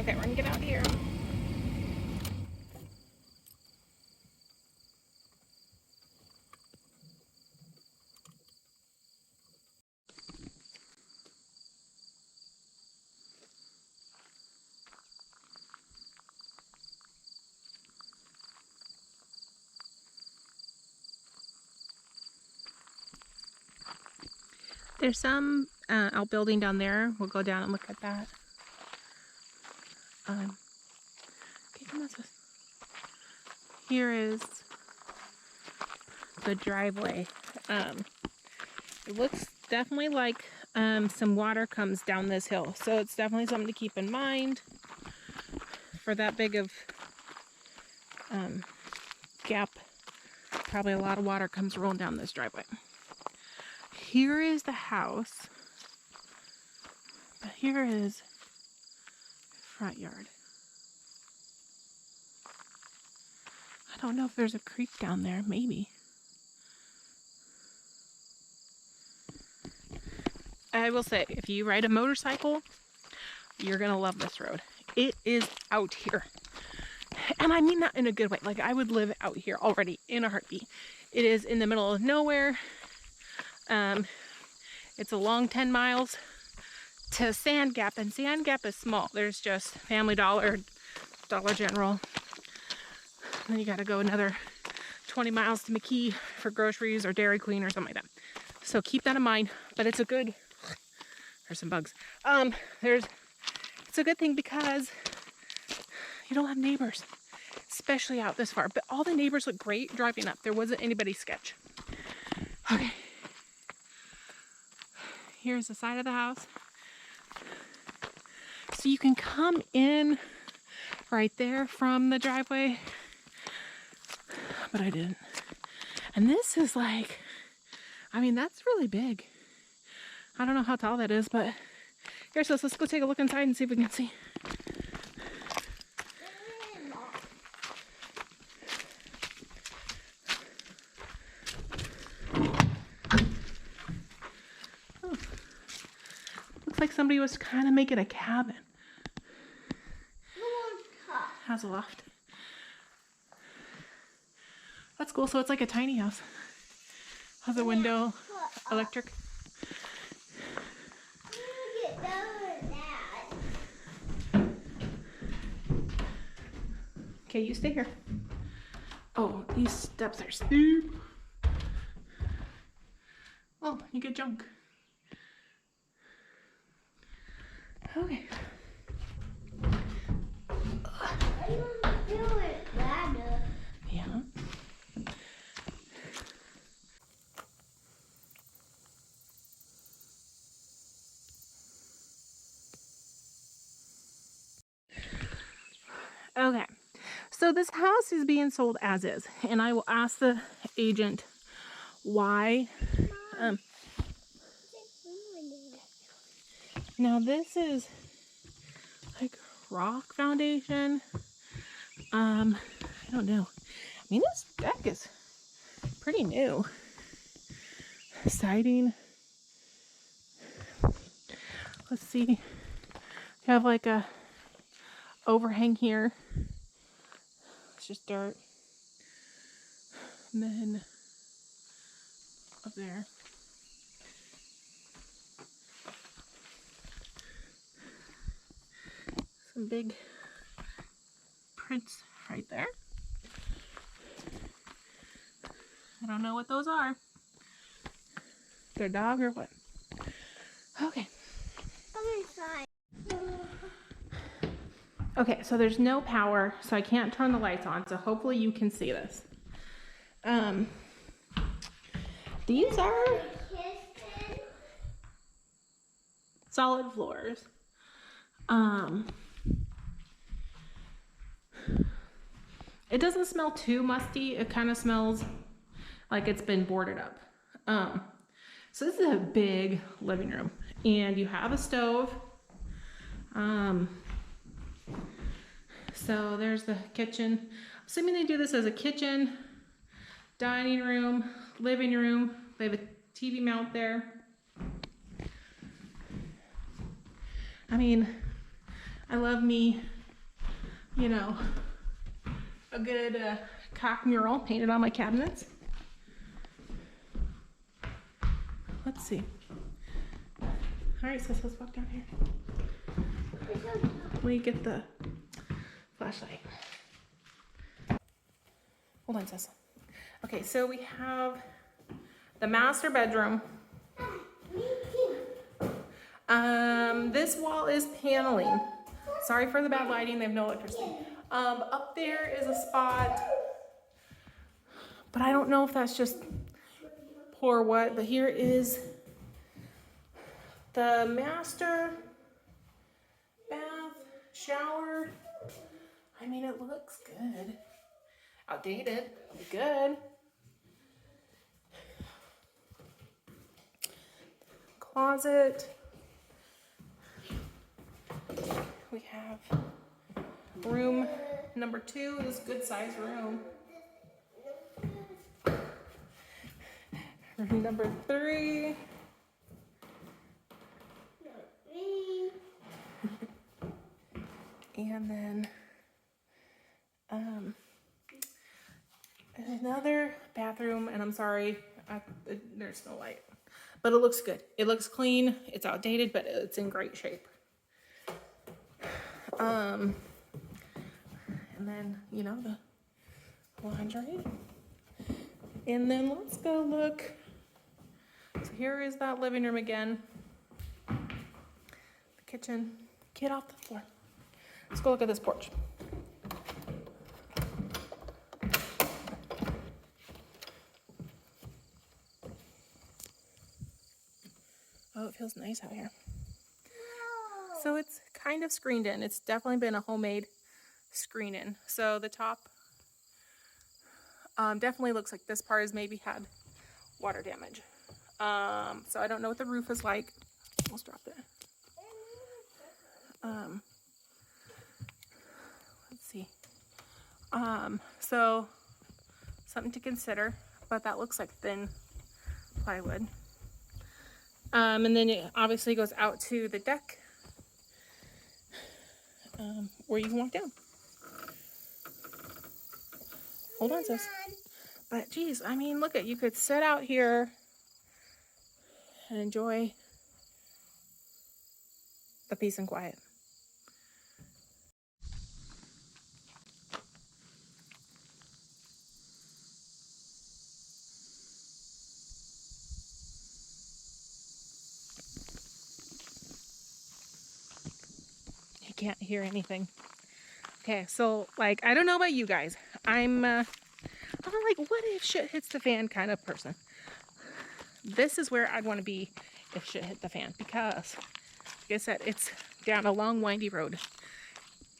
Okay, we're gonna get out here. There's some outbuilding down there. We'll go down and look at that. Okay, come on, sis. Here is the driveway. It looks definitely like some water comes down this hill, so it's definitely something to keep in mind for that big of gap. Probably a lot of water comes rolling down this driveway. Here is the house, but here is front yard. I don't know if there's a creek down there, maybe. I will say, if you ride a motorcycle, you're gonna love this road. It is out here. And I mean that in a good way. Like, I would live out here already in a heartbeat. It is in the middle of nowhere. It's a long 10 miles to Sand Gap, and Sand Gap is small. There's just Family Dollar, Dollar General. Then you gotta go another 20 miles to McKee for groceries or Dairy Queen or something like that. So keep that in mind, but it's a good, there's some bugs. It's a good thing because you don't have neighbors, especially out this far. But all the neighbors look great driving up. There wasn't anybody sketch. Okay. Here's the side of the house. So you can come in right there from the driveway, but I didn't. And this is like, I mean, that's really big. I don't know how tall that is, but here, so let's go take a look inside and see if we can see. Like somebody was kind of making a cabin. Has a loft. That's cool. So it's like a tiny house. Has a window, electric. Okay, you stay here. Oh, these steps are steep. Oh, you get junk. Okay. Yeah. Okay. So this house is being sold as is, and I will ask the agent why. Now this is like rock foundation. I don't know. I mean, this deck is pretty new. Siding. Let's see. You have like a overhang here. It's just dirt. And then up there. Some big prints right there. I don't know what those are. Their dog or what? Okay. Okay, so there's no power, so I can't turn the lights on, so hopefully you can see this. These are solid floors. It doesn't smell too musty. It kind of smells like it's been boarded up. So this is a big living room, and you have a stove. So there's the kitchen. Assuming they do this as a kitchen, dining room, living room. They have a TV mount there. I mean, I love me, you know, a good cock mural painted on my cabinets. Let's see. All right, so let's walk down here. Let me get the flashlight. Hold on, Sis. Okay, so we have the master bedroom. This wall is paneling. Sorry for the bad lighting, they have no electricity. Up there is a spot, but I don't know if that's just poor what, but here is the master bath, shower. I mean, it looks good. Outdated, but good. Closet. We have room number 2, this good size room. Room number 3. And then another bathroom, and I'm sorry, there's no light, but it looks good. It looks clean. It's outdated, but it's in great shape. And then, you know, the laundry. And then let's go look. So here is that living room again. The kitchen. Get off the floor. Let's go look at this porch. Oh, it feels nice out here. So it's kind of screened in. It's definitely been a homemade screen in. So the top definitely looks like this part has maybe had water damage. So I don't know what the roof is like. Almost dropped it. Let's see. So something to consider, but that looks like thin plywood. And then it obviously goes out to the deck, where you can walk down. Hold on, sis. But geez, I mean, look at, you could sit out here and enjoy the peace and quiet. You can't hear anything. Okay, so like, I don't know about you guys. I'm like, what if shit hits the fan kind of person. This is where I'd want to be if shit hit the fan, because like I said, it's down a long windy road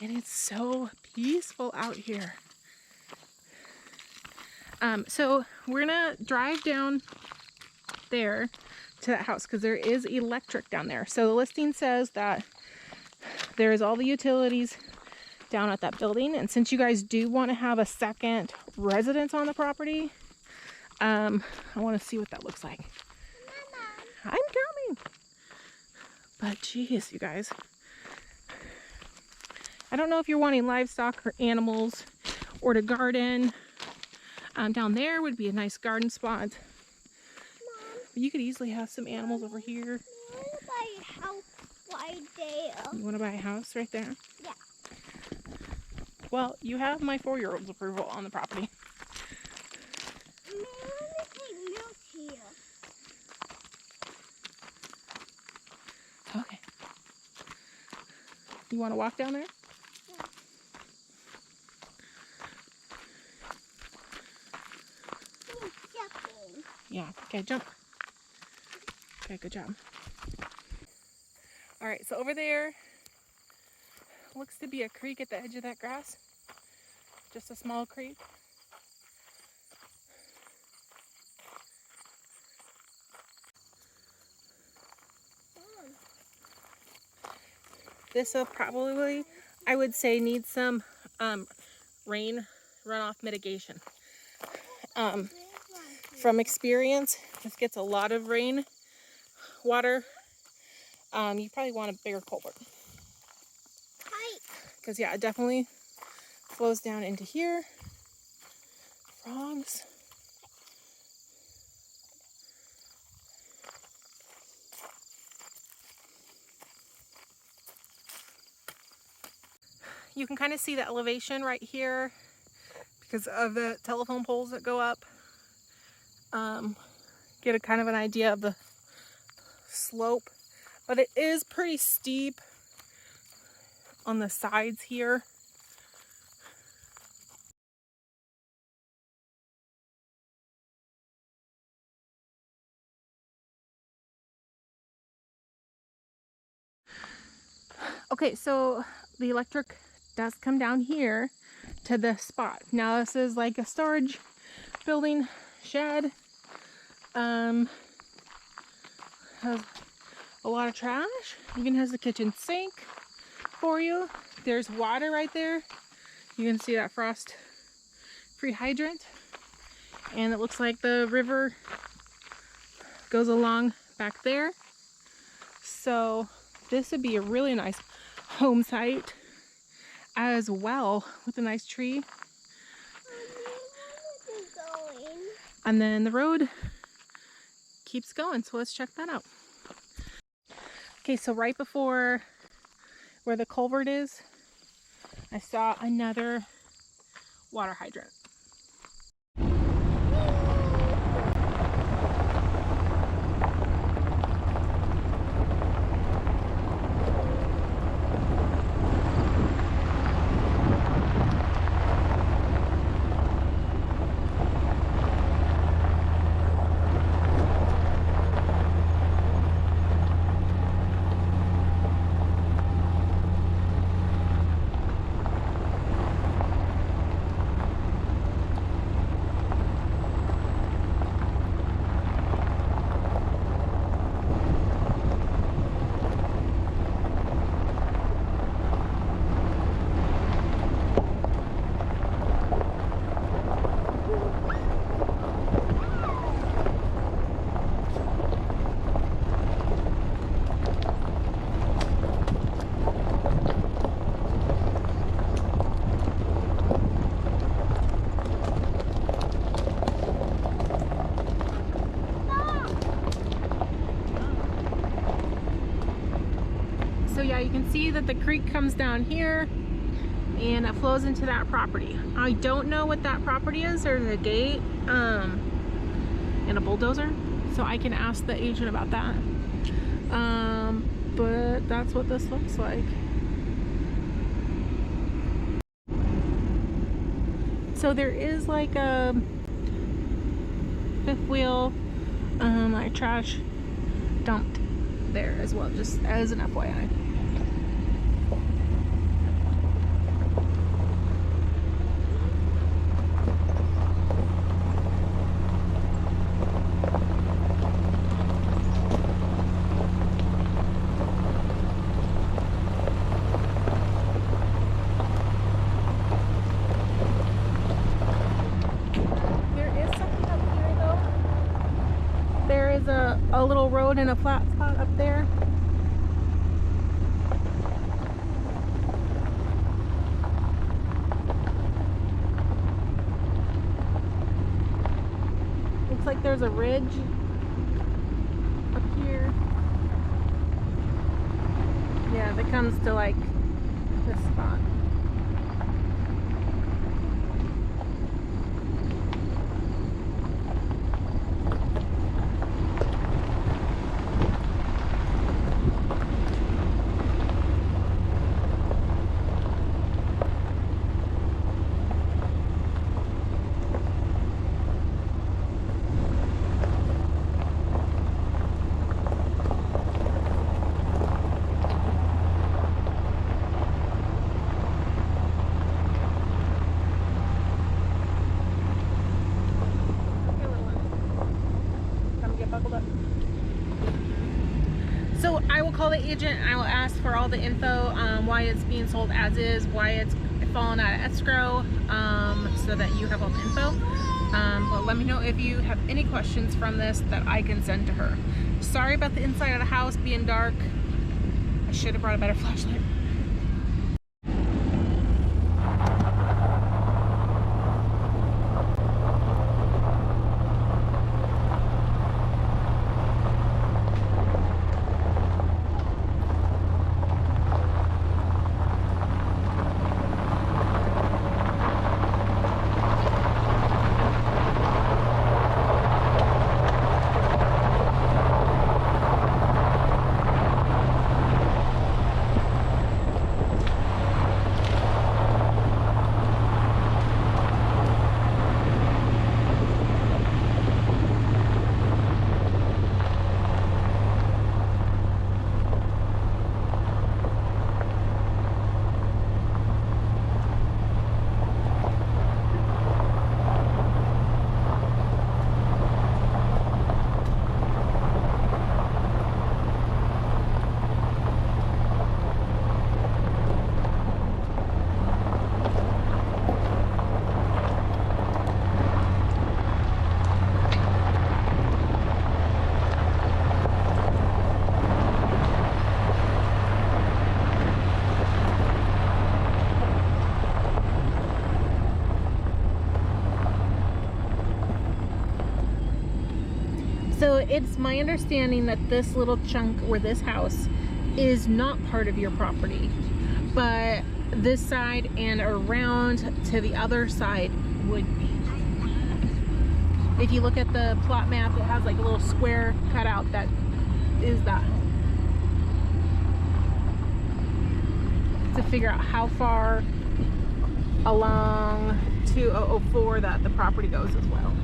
and it's so peaceful out here. So we're gonna drive down there to that house because there is electric down there. So the listing says that there's all the utilities down at that building, and since you guys do want to have a second residence on the property, I want to see what that looks like. Mama. I'm coming. But geez, you guys, I don't know if you're wanting livestock or animals or to garden. Down there would be a nice garden spot. Mom, but you could easily have some animals over here. I want to buy a house right there. You want to buy a house right there? Yeah. Well, you have my 4-year-old's approval on the property. I want to take milk here. Okay. You want to walk down there? Yeah. Okay, jump. Okay, good job. All right, so over there looks to be a creek at the edge of that grass. Just a small creek. This will probably, I would say, need some rain runoff mitigation. From experience, this gets a lot of rain water. You probably want a bigger culvert. because yeah, it definitely flows down into here. Frogs. You can kind of see the elevation right here because of the telephone poles that go up. Get a kind of an idea of the slope, but it is pretty steep on the sides here. Okay, so the electric does come down here to this spot. Now this is like a storage building shed. Has a lot of trash. Even has the kitchen sink for you. There's water right there. You can see that frost-free hydrant. And it looks like the river goes along back there. So this would be a really nice home site as well, with a nice tree. And then the road keeps going, so let's check that out. Okay, so right before where the culvert is, I saw another water hydrant. So yeah, you can see that the creek comes down here and it flows into that property. I don't know what that property is. There's a gate and a bulldozer, so I can ask the agent about that. But that's what this looks like. So there is like a fifth wheel like trash dumped there as well, just as an FYI. A little road and a flat spot up there. Looks like there's a ridge up here. Yeah, that comes to like this spot. So I will call the agent. I will ask for all the info, why it's being sold as is, why it's fallen out of escrow, so that you have all the info. But let me know if you have any questions from this that I can send to her. Sorry about the inside of the house being dark. I should have brought a better flashlight. So it's my understanding that this little chunk where this house is not part of your property, but this side and around to the other side would be. If you look at the plot map, it has like a little square cut out that is that home. To figure out how far along 2004 that the property goes as well.